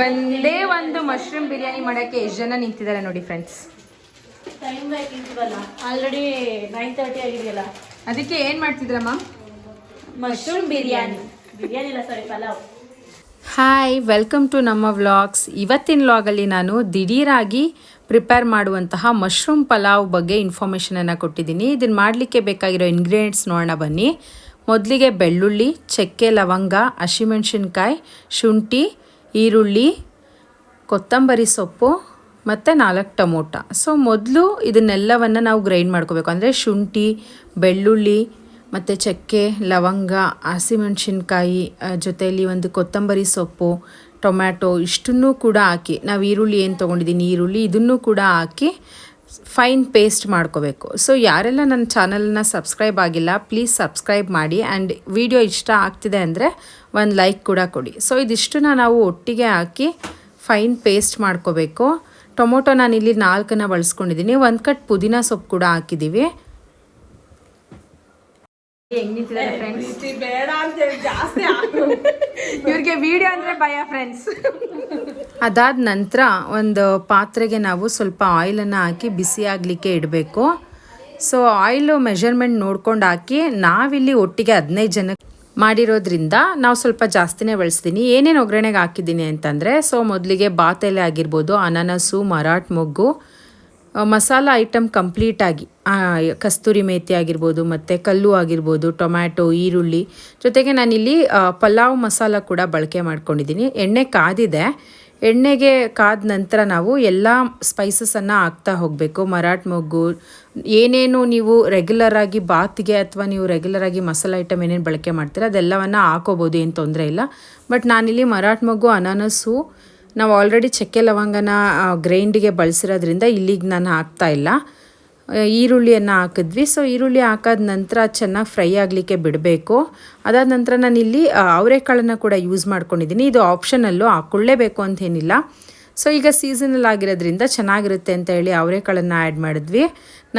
ಒಂದೇ ಒಂದು ಮಶ್ರೂಮ್ ಬಿರಿಯಾನಿ ಮಾಡೋಕ್ಕೆ ಎಷ್ಟು ಜನ ನಿಂತಿದ್ದಾರೆ ನೋಡಿ ಫ್ರೆಂಡ್ಸ್. ಟೈಮ್ ಆಗಿಲ್ವಲ್ಲ, ಆಲ್ರೆಡಿ 9:30 ಆಗಿದೆಯಲ್ಲ. ಅದಕ್ಕೆ ಏನು ಮಾಡ್ತಿದ್ರಮ್ಮ? ಮಶ್ರೂಮ್ ಬಿರಿಯಾನಿ ಇಲ್ಲ ಸಾರಿ, ಪಲಾವ್. ಹಾಯ್, ವೆಲ್ಕಮ್ ಟು ನಮ್ಮ ವ್ಲಾಗ್ಸ್. ಇವತ್ತಿನ ವ್ಲಾಗಲ್ಲಿ ನಾನು ದಿಢೀರಾಗಿ ಪ್ರಿಪೇರ್ ಮಾಡುವಂತಹ ಮಶ್ರೂಮ್ ಪಲಾವ್ ಬಗ್ಗೆ ಇನ್ಫಾರ್ಮೇಷನನ್ನು ಕೊಟ್ಟಿದ್ದೀನಿ. ಇದನ್ನು ಮಾಡಲಿಕ್ಕೆ ಬೇಕಾಗಿರೋ ಇಂಗ್ರೀಡಿಯೆಂಟ್ಸ್ ನೋಡೋಣ ಬನ್ನಿ. ಮೊದಲಿಗೆ ಬೆಳ್ಳುಳ್ಳಿ, ಚಕ್ಕೆ, ಲವಂಗ, ಹಸಿಮೆಣಸಿನ್ಕಾಯಿ, ಶುಂಠಿ, ಈರುಳ್ಳಿ, ಕೊತ್ತಂಬರಿ ಸೊಪ್ಪು ಮತ್ತು 4 ಟೊಮೊಟೊ. ಸೊ ಮೊದಲು ಇದನ್ನೆಲ್ಲವನ್ನು ನಾವು ಗ್ರೈಂಡ್ ಮಾಡ್ಕೋಬೇಕು. ಅಂದರೆ ಶುಂಠಿ, ಬೆಳ್ಳುಳ್ಳಿ ಮತ್ತು ಚಕ್ಕೆ, ಲವಂಗ, ಹಸಿಮೆಣಸಿನ್ಕಾಯಿ ಜೊತೆಯಲ್ಲಿ ಒಂದು ಕೊತ್ತಂಬರಿ ಸೊಪ್ಪು, ಟೊಮ್ಯಾಟೊ ಇಷ್ಟನ್ನು ಕೂಡ ಹಾಕಿ, ನಾವು ಈರುಳ್ಳಿ ಏನು ತೊಗೊಂಡಿದ್ದೀನಿ ಈರುಳ್ಳಿ ಇದನ್ನು ಕೂಡ ಹಾಕಿ ಫೈನ್ ಪೇಸ್ಟ್ ಮಾಡ್ಕೋಬೇಕು. ಸೊ ಯಾರೆಲ್ಲ ನನ್ನ ಚಾನಲನ್ನು ಸಬ್ಸ್ಕ್ರೈಬ್ ಆಗಿಲ್ಲ ಪ್ಲೀಸ್ ಸಬ್ಸ್ಕ್ರೈಬ್ ಮಾಡಿ. ಆ್ಯಂಡ್ ವಿಡಿಯೋ ಇಷ್ಟ ಆಗ್ತಿದೆ ಅಂದರೆ ಒಂದು ಲೈಕ್ ಕೂಡ ಕೊಡಿ. ಸೊ ಇದಿಷ್ಟನ್ನು ನಾವು ಒಟ್ಟಿಗೆ ಹಾಕಿ ಫೈನ್ ಪೇಸ್ಟ್ ಮಾಡ್ಕೋಬೇಕು. ಟೊಮೊಟೊ ನಾನಿಲ್ಲಿ 4 ಬಳಸ್ಕೊಂಡಿದ್ದೀನಿ. 1 ಕಟ್ ಪುದೀನ ಸೊಪ್ಪು ಕೂಡ ಹಾಕಿದ್ದೀವಿ. ಹೆಂಗಿದ್ದಾರೆ ಫ್ರೆಂಡ್ಸ್? ಇವ್ರಿಗೆ ವಿಡಿಯೋ ಅಂದರೆ ಭಯ ಫ್ರೆಂಡ್ಸ್. ಅದಾದ ನಂತರ ಒಂದು ಪಾತ್ರೆಗೆ ನಾವು ಸ್ವಲ್ಪ ಆಯಿಲನ್ನು ಹಾಕಿ ಬಿಸಿ ಆಗಲಿಕ್ಕೆ ಇಡಬೇಕು. ಸೊ ಆಯಿಲು ಮೆಷರ್ಮೆಂಟ್ ನೋಡ್ಕೊಂಡು ಹಾಕಿ, ನಾವಿಲ್ಲಿ ಒಟ್ಟಿಗೆ 15 ಜನಕ್ಕೆ ಮಾಡಿರೋದ್ರಿಂದ ನಾವು ಸ್ವಲ್ಪ ಜಾಸ್ತಿನೇ ಬಳಸ್ತೀನಿ. ಏನೇನು ಒಗ್ಗರಣೆಗೆ ಹಾಕಿದ್ದೀನಿ ಅಂತಂದರೆ, ಸೊ ಮೊದಲಿಗೆ ಬಾತೆಲೆ ಆಗಿರ್ಬೋದು, ಅನಾನಸು, ಮರಾಠ ಮೊಗ್ಗು, ಮಸಾಲ ಐಟಮ್ ಕಂಪ್ಲೀಟಾಗಿ ಕಸ್ತೂರಿ ಮೇಥಿ ಆಗಿರ್ಬೋದು, ಮತ್ತು ಕಲ್ಲು ಆಗಿರ್ಬೋದು, ಟೊಮ್ಯಾಟೊ, ಈರುಳ್ಳಿ ಜೊತೆಗೆ ನಾನಿಲ್ಲಿ ಪಲಾವ್ ಮಸಾಲ ಕೂಡ ಬಳಕೆ ಮಾಡ್ಕೊಂಡಿದ್ದೀನಿ. ಎಣ್ಣೆ ಕಾದಿದೆ. ಎಣ್ಣೆಗೆ ಕಾದ ನಂತರ ನಾವು ಎಲ್ಲ ಸ್ಪೈಸಸನ್ನು ಹಾಕ್ತಾ ಹೋಗಬೇಕು. ಮರಾಠ ಮೊಗ್ಗು, ಏನೇನು ನೀವು ರೆಗ್ಯುಲರಾಗಿ ಬಾತ್ಗೆ ಅಥವಾ ನೀವು ರೆಗ್ಯುಲರಾಗಿ ಮಸಾಲ ಐಟಮ್ ಏನೇನು ಬಳಕೆ ಮಾಡ್ತೀರ ಅದೆಲ್ಲವನ್ನು ಹಾಕೋಬೋದು, ಏನು ತೊಂದರೆ ಇಲ್ಲ. ಬಟ್ ನಾನಿಲ್ಲಿ ಮರಾಠ ಮೊಗ್ಗು, ಅನಾನಸು ನಾವು ಆಲ್ರೆಡಿ ಚಕ್ಕೆ ಲವಂಗನ ಗ್ರೈಂಡಿಗೆ ಬಳಸಿರೋದ್ರಿಂದ ಇಲ್ಲಿಗೆ ನಾನು ಹಾಕ್ತಾಯಿಲ್ಲ. ಈರುಳ್ಳಿಯನ್ನು ಹಾಕಿದ್ವಿ. ಸೊ ಈರುಳ್ಳಿ ಹಾಕಾದ ನಂತರ ಚೆನ್ನಾಗಿ ಫ್ರೈ ಆಗಲಿಕ್ಕೆ ಬಿಡಬೇಕು. ಅದಾದ ನಂತರ ನಾನಿಲ್ಲಿ ಅವರೆಕಾಳನ್ನು ಕೂಡ ಯೂಸ್ ಮಾಡ್ಕೊಂಡಿದ್ದೀನಿ. ಇದು ಆಪ್ಷನಲ್ಲು, ಹಾಕ್ಕೊಳ್ಳೇಬೇಕು ಅಂತೇನಿಲ್ಲ. ಸೊ ಈಗ ಸೀಸನಲ್ ಆಗಿರೋದ್ರಿಂದ ಚೆನ್ನಾಗಿರುತ್ತೆ ಅಂತ ಹೇಳಿ ಅವರೆಕಾಳನ್ನು ಆ್ಯಡ್ ಮಾಡಿದ್ವಿ.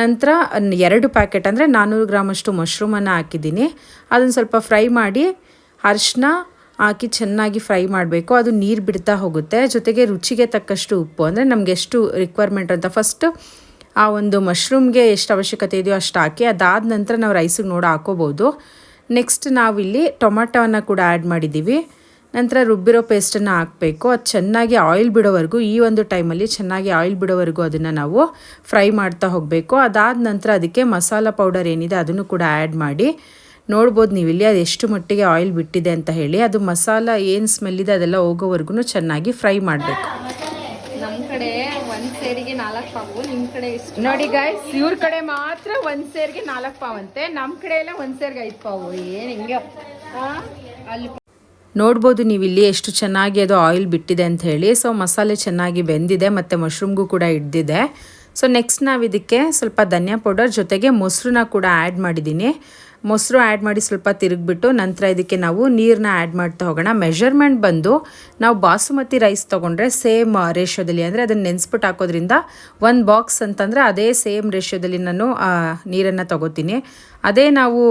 ನಂತರ 2 ಪ್ಯಾಕೆಟ್ ಅಂದರೆ 400 ಗ್ರಾಮಷ್ಟು ಮಶ್ರೂಮನ್ನು ಹಾಕಿದ್ದೀನಿ. ಅದನ್ನು ಸ್ವಲ್ಪ ಫ್ರೈ ಮಾಡಿ ಅರಿಶಿನ ಹಾಕಿ ಚೆನ್ನಾಗಿ ಫ್ರೈ ಮಾಡಬೇಕು. ಅದು ನೀರು ಬಿಡ್ತಾ ಹೋಗುತ್ತೆ. ಜೊತೆಗೆ ರುಚಿಗೆ ತಕ್ಕಷ್ಟು ಉಪ್ಪು, ಅಂದರೆ ನಮಗೆ ಎಷ್ಟು ರಿಕ್ವೈರ್ಮೆಂಟ್ ಅಂತ ಫಸ್ಟ್ ಆ ಒಂದು ಮಶ್ರೂಮ್ಗೆ ಎಷ್ಟು ಅವಶ್ಯಕತೆ ಇದೆಯೋ ಅಷ್ಟು ಹಾಕಿ, ಅದಾದ ನಂತರ ನಾವು ರೈಸಿಗೆ ಹಾಕೋಬೋದು. ನೆಕ್ಸ್ಟ್ ನಾವಿಲ್ಲಿ ಟೊಮೆಟೊವನ್ನು ಕೂಡ ಆ್ಯಡ್ ಮಾಡಿದ್ದೀವಿ. ನಂತರ ರುಬ್ಬಿರೋ ಪೇಸ್ಟನ್ನು ಹಾಕಬೇಕು. ಅದು ಚೆನ್ನಾಗಿ ಆಯಿಲ್ ಬಿಡೋವರೆಗೂ, ಈ ಒಂದು ಟೈಮಲ್ಲಿ ಚೆನ್ನಾಗಿ ಆಯಿಲ್ ಬಿಡೋವರೆಗೂ ಅದನ್ನು ನಾವು ಫ್ರೈ ಮಾಡ್ತಾ ಹೋಗಬೇಕು. ಅದಾದ ನಂತರ ಅದಕ್ಕೆ ಮಸಾಲ ಪೌಡರ್ ಏನಿದೆ ಅದನ್ನು ಕೂಡ ಆ್ಯಡ್ ಮಾಡಿ ನೋಡ್ಬೋದು ನೀವಿಲ್ಲಿ ಅದು ಎಷ್ಟು ಮಟ್ಟಿಗೆ ಆಯಿಲ್ ಬಿಟ್ಟಿದೆ ಅಂತ ಹೇಳಿ. ಅದು ಮಸಾಲ ಏನು ಸ್ಮೆಲ್ ಇದೆ ಅದೆಲ್ಲ ಹೋಗೋವರೆಗೂ ಚೆನ್ನಾಗಿ ಫ್ರೈ ಮಾಡಬೇಕು. ನಮ್ಮ ಕಡೆ 1 ಸೇರಿಗೆ 4 ಪಾವು, ನಿಮ್ಮ ಕಡೆ ಎಷ್ಟು ನೋಡಿ ಗೈಸ್, ಇವ್ರ ಕಡೆ ಮಾತ್ರ 1 ಸೇರಿಗೆ 4 ಪಾವು ಅಂತೆ, ನಮ್ಮ ಕಡೆ ಎಲ್ಲ 1 ಸೇರಿಗೆ 5 ಪಾವು. ಏನು ಹಿಂಗೆ ಅಲ್ಲಿ ನೋಡ್ಬೋದು ನೀವಿಲ್ಲಿ ಎಷ್ಟು ಚೆನ್ನಾಗಿ ಅದು ಆಯಿಲ್ ಬಿಟ್ಟಿದೆ ಅಂತ ಹೇಳಿ. ಸೊ ಮಸಾಲೆ ಚೆನ್ನಾಗಿ ಬೆಂದಿದೆ ಮತ್ತು ಮಶ್ರೂಮ್ಗೂ ಕೂಡ ಹಿಡ್ದಿದೆ. ಸೊ ನೆಕ್ಸ್ಟ್ ನಾವು ಇದಕ್ಕೆ ಸ್ವಲ್ಪ ಧನಿಯಾ ಪೌಡರ್ ಜೊತೆಗೆ ಮೊಸರನ್ನ ಕೂಡ ಆ್ಯಡ್ ಮಾಡಿದ್ದೀನಿ. ಮೊಸರು ಆ್ಯಡ್ ಮಾಡಿ ಸ್ವಲ್ಪ ತಿರುಗಿಬಿಟ್ಟು ನಂತರ ಇದಕ್ಕೆ ನಾವು ನೀರನ್ನ ಆ್ಯಡ್ ಮಾಡ್ತಾ ಹೋಗೋಣ. ಮೆಷರ್ಮೆಂಟ್ ಬಂದು ನಾವು ಬಾಸುಮತಿ ರೈಸ್ ತೊಗೊಂಡ್ರೆ ಸೇಮ್ ರೇಷ್ಯೋದಲ್ಲಿ, ಅಂದರೆ ಅದನ್ನು ನೆನೆಸ್ಬಿಟ್ಟು ಹಾಕೋದ್ರಿಂದ 1 ಬಾಕ್ಸ್ ಅಂತಂದರೆ ಅದೇ ಸೇಮ್ ರೇಷ್ಯೋದಲ್ಲಿ ನಾನು ನೀರನ್ನು ತೊಗೋತೀನಿ. ಅದೇ ನಾವು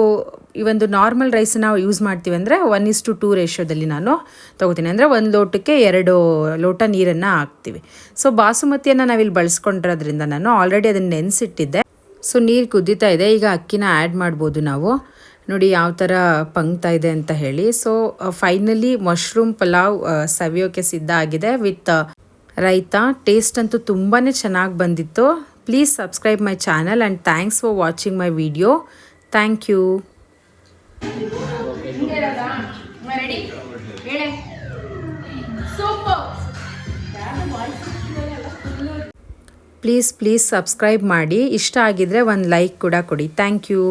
ಈ ಒಂದು ನಾರ್ಮಲ್ ರೈಸನ್ನ ಯೂಸ್ ಮಾಡ್ತೀವಿ ಅಂದರೆ 1:2 ರೇಷ್ಯೋದಲ್ಲಿ ನಾನು ತೊಗೋತೀನಿ. ಅಂದರೆ 1 ಲೋಟಕ್ಕೆ 2 ಲೋಟ ನೀರನ್ನು ಹಾಕ್ತೀವಿ. ಸೊ ಬಾಸುಮತಿಯನ್ನು ನಾವಿಲ್ಲಿ ಬಳಸ್ಕೊಂಡಿರೋದ್ರಿಂದ ನಾನು ಆಲ್ರೆಡಿ ಅದನ್ನು ನೆನೆಸಿಟ್ಟಿದ್ದೆ. ಸೊ ನೀರು ಕುದೀತಾ ಇದೆ. ಈಗ ಅಕ್ಕಿನ ಆ್ಯಡ್ ಮಾಡ್ಬೋದು ನಾವು. ನೋಡಿ ಯಾವ ಥರ ಪಂಗ್ತಾ ಇದೆ ಅಂತ ಹೇಳಿ. ಸೊ ಫೈನಲಿ ಮಶ್ರೂಮ್ ಪಲಾವ್ ಸವಿಯೋಕ್ಕೆ ಸಿದ್ಧ ಆಗಿದೆ ವಿತ್ ರೈತಾ. ಟೇಸ್ಟ್ ಅಂತೂ ತುಂಬಾ ಚೆನ್ನಾಗಿ ಬಂದಿತ್ತು. Please subscribe my channel and thanks for watching my video. Thank you. Please subscribe ಮಾಡಿ. ಇಷ್ಟ ಆಗಿದ್ರೆ ಒಂದು ಲೈಕ್ ಕೂಡ ಕೊಡಿ. Thank you.